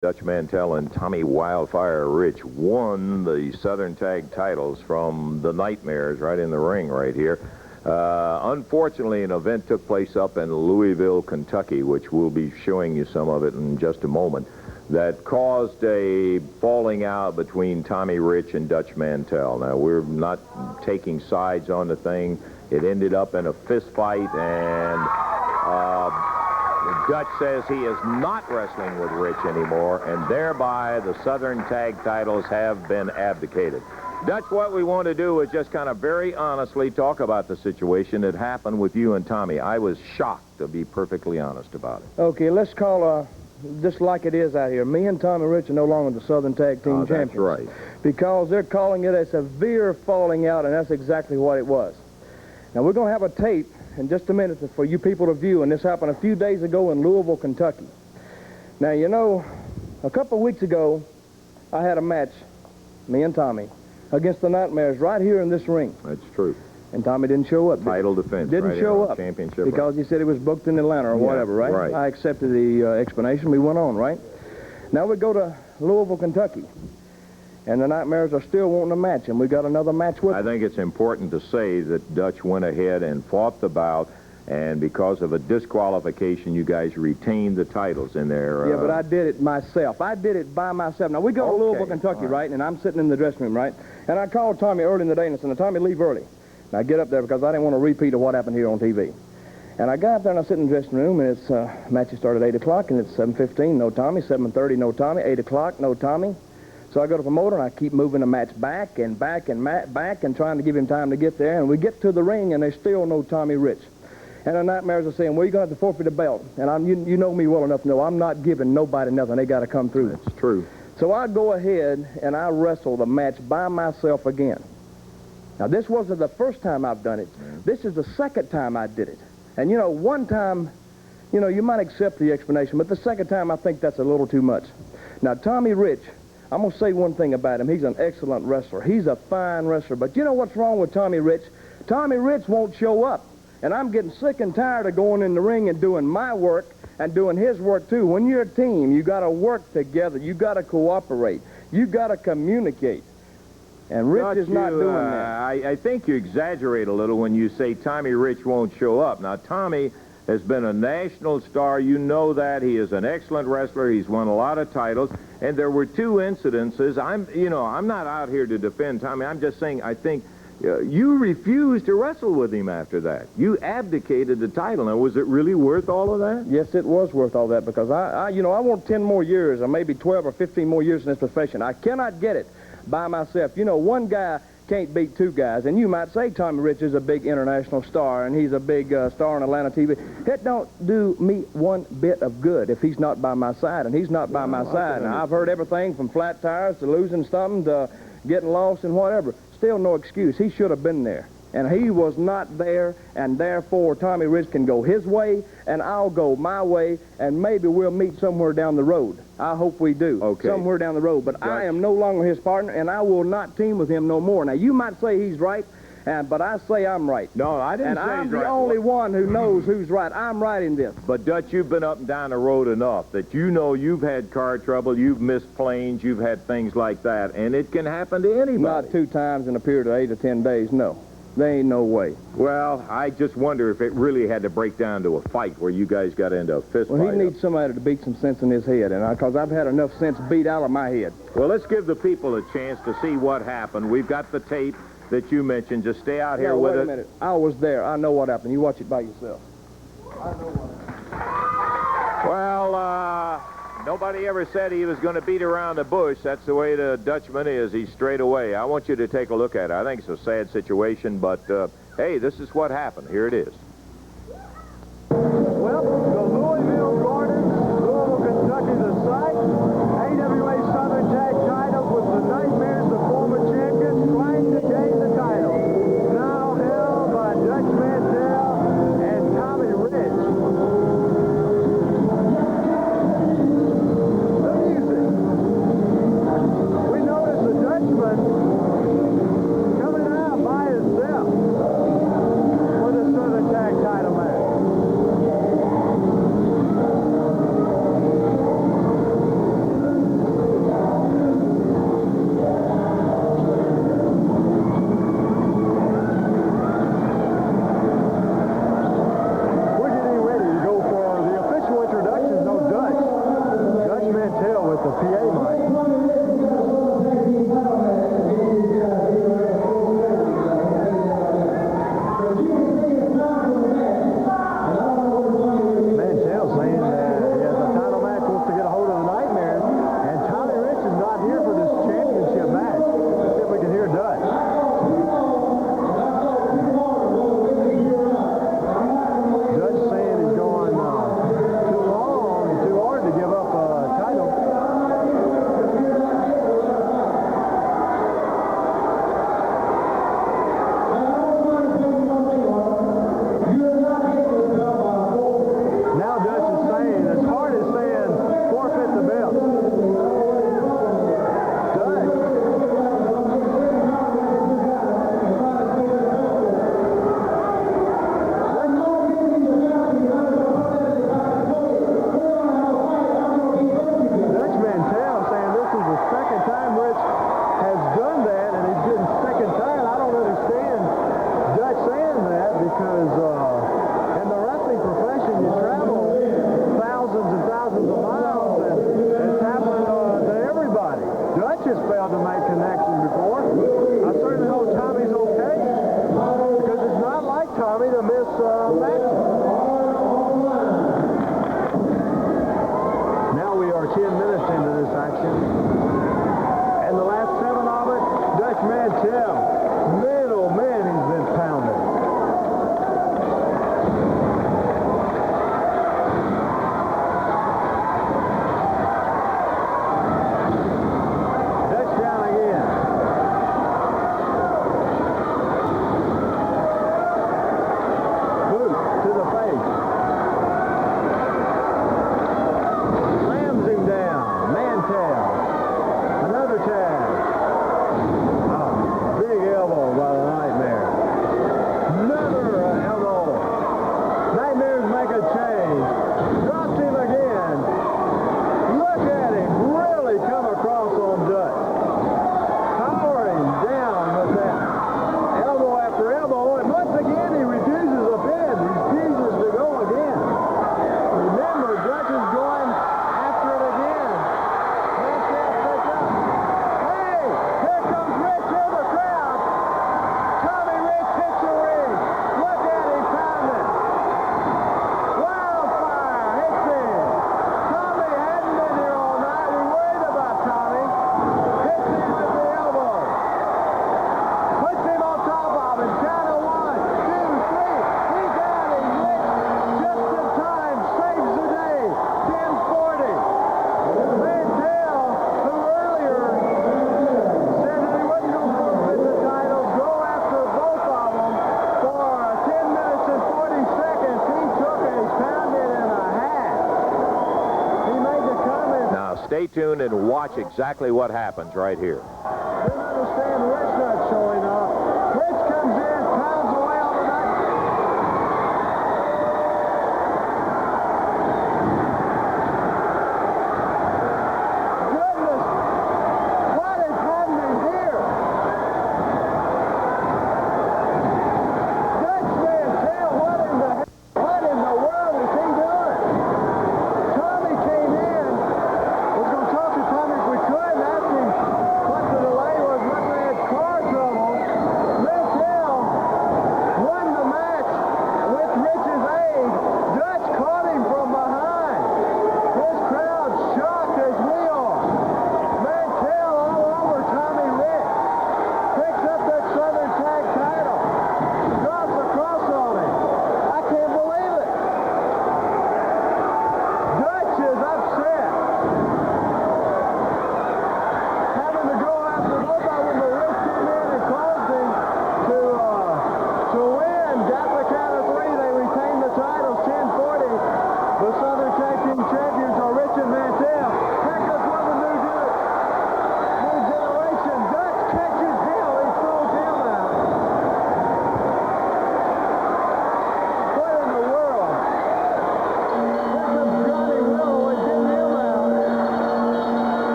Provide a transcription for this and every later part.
Dutch Mantell and Tommy Wildfire Rich won the Southern Tag titles from the Nightmares right in the ring right here. Unfortunately, an event took place up in Louisville, Kentucky, which we'll be showing you some of it in just a moment, that caused a falling out between Tommy Rich and Dutch Mantell. Now, we're not taking sides on the thing. It ended up in a fist fight, and Dutch says he is not wrestling with Rich anymore, and thereby the Southern Tag titles have been abdicated. Dutch, what we want to do is just kind of very honestly talk about the situation that happened with you and Tommy. I was shocked, to be perfectly honest about it. Okay, let's call just like it is out here. Me and Tommy Rich are no longer the Southern Tag Team Champions. That's right. Because they're calling it a severe falling out, and that's exactly what it was. Now, we're going to have a tape in just a minute for you people to view, and this happened a few days ago in Louisville, Kentucky. Now, you know, a couple of weeks ago, I had a match, me and Tommy, against the Nightmares right here in this ring. That's true. And Tommy didn't show up. Title defense. Didn't right show up. Championship. Because he said he was booked in Atlanta or whatever, right? Right. I accepted the explanation. We went on, right? Now we go to Louisville, Kentucky. And the Nightmares are still wanting a match, and we got another match with them. I think it's important to say that Dutch went ahead and fought the bout, and because of a disqualification, you guys retained the titles in there. Yeah, but I did it myself. I did it by myself. Now, we go to Louisville, Kentucky, right? And I'm sitting in the dressing room, right? And I called Tommy early in the day, and I said, Tommy, leave early. And I get up there because I didn't want to repeat of what happened here on TV. And I got up there, and I sit in the dressing room, and it's matches start at 8 o'clock, and it's 7:15, no Tommy, 7:30, no Tommy, 8 o'clock, no Tommy. So I go to the promoter, and I keep moving the match back and back and back and trying to give him time to get there. And we get to the ring, and there's still no Tommy Rich. And the Nightmares are saying, well, you're going to have to forfeit the belt. And you know me well enough to know I'm not giving nobody nothing. They got to come through. That's true. So I go ahead, and I wrestle the match by myself again. Now, this wasn't the first time I've done it. Yeah. This is the second time I did it. And, you know, one time, you know, you might accept the explanation, but the second time I think that's a little too much. Now, Tommy Rich, I'm going to say one thing about him. He's an excellent wrestler. He's a fine wrestler. But you know what's wrong with Tommy Rich? Tommy Rich won't show up. And I'm getting sick and tired of going in the ring and doing my work and doing his work, too. When you're a team, you got to work together. You got to cooperate. You got to communicate. And Rich is not doing that. I think you exaggerate a little when you say Tommy Rich won't show up. Now, Tommy has been a national star. You know that. He is an excellent wrestler. He's won a lot of titles. And there were two incidences. I'm not out here to defend Tommy. I'm just saying I think you refused to wrestle with him after that. You abdicated the title. Now, was it really worth all of that? Yes, it was worth all that because I want 10 more years or maybe 12 or 15 more years in this profession. I cannot get it by myself. You know, one guy can't beat two guys. And you might say Tommy Rich is a big international star and he's a big star on Atlanta TV. It don't do me one bit of good if he's not by my side, and he's not by my side. Now, I've heard everything from flat tires to losing something to getting lost and whatever. Still no excuse. He should have been there. And he was not there, and therefore Tommy Rich can go his way, and I'll go my way, and maybe we'll meet somewhere down the road. I hope we do. Okay. Somewhere down the road. But I am no longer his partner, and I will not team with him no more. Now, you might say he's right, but I say I'm right. No, I didn't say he's right. And I'm the only one who knows who's right. I'm right in this. But, Dutch, you've been up and down the road enough that you know you've had car trouble, you've missed planes, you've had things like that, and it can happen to anybody. Not 2 times in a period of 8 or 10 days, no. There ain't no way. Well, I just wonder if it really had to break down to a fight where you guys got into a fist fight. Well, he needs somebody to beat some sense in his head, and because I've had enough sense beat out of my head. Well, let's give the people a chance to see what happened. We've got the tape that you mentioned. Just stay out here with it. Wait a minute. I was there. I know what happened. You watch it by yourself. I know what happened. Well, nobody ever said he was going to beat around the bush. That's the way the Dutchman is. He's straight away. I want you to take a look at it. I think it's a sad situation, but, hey, this is what happened. Here it is. Well, the Louisville Garden, Louisville, Kentucky, the site. AWA Southern Tag titles with the Nightmares, the former champions, trying to gain the title. Now held by Dutch Mantell and Tommy Rich. The music. We notice the Dutchman coming out by himself for the Southern Tag the PA mic. Mantell saying he has a title match, wants to get a hold of the Nightmares, and Tommy Rich is not here for this championship match. Let's see if we can hear Dutch. Dutch saying he's going too long and too hard to give up a title. Now Dutch is saying, as hard as saying, forfeit the belt. Dutch. Dutch Mantell saying this is the second time Rich has done that, and he's getting sick and tired. I don't understand Dutch saying that because in the wrestling profession you travel thousands and thousands of miles, and it's happened to everybody. Dutch has failed to make connections before. I certainly hope Tommy's okay because it's not like Tommy to miss matches. Now we are 10 minutes into this action. And the last 7 of it, Dutch Mantell. Man, oh man, he's been pounded. Dutch down again. Boot to the face. Slams him down. Mantell. Another tag. Big elbow by the Nightmare. Another elbow. Nightmares make a change. Drops him again. Look at him really come across on Dutch. Powering down with that elbow after elbow. And once again, he refuses a pin. Refuses to go again. Remember, Dutch is going after it again. Mantell picks up. Hey, here comes Rich in the crowd. Tommy Rich hits the ring. Look at him pounding. Wildfire hits him. Tommy hadn't been here all night. We're worried about Tommy. Hits him with the elbow. Puts him on top of him. Count of 1, 2, 3. He got him. Rich just in time. Saves the day. 10:40. Mantell, who earlier said that he wasn't going to forfeit the titles, go after both of them for 10 minutes and 40 seconds. He took a pounding and a half. He made the comment. Now, stay tuned and watch exactly what happens right here. Didn't understand Rich not showing up. Rich comes in, pounds away on the night. Goodness, what is happening here? Dutch Mantell, what in the world is he doing? Tommy came in, was going to talk to Tommy if we could, and ask him what the delay was, what they had car trouble. Mantell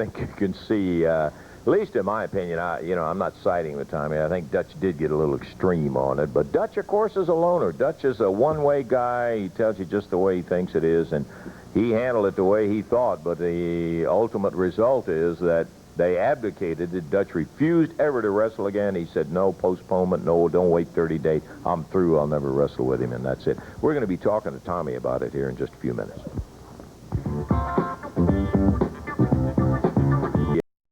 think you can see, at least in my opinion, I'm not siding with Tommy. I think Dutch did get a little extreme on it. But Dutch, of course, is a loner. Dutch is a one-way guy. He tells you just the way he thinks it is, and he handled it the way he thought. But the ultimate result is that they abdicated it. Dutch refused ever to wrestle again. He said, no, postponement, no, don't wait 30 days. I'm through. I'll never wrestle with him, and that's it. We're going to be talking to Tommy about it here in just a few minutes.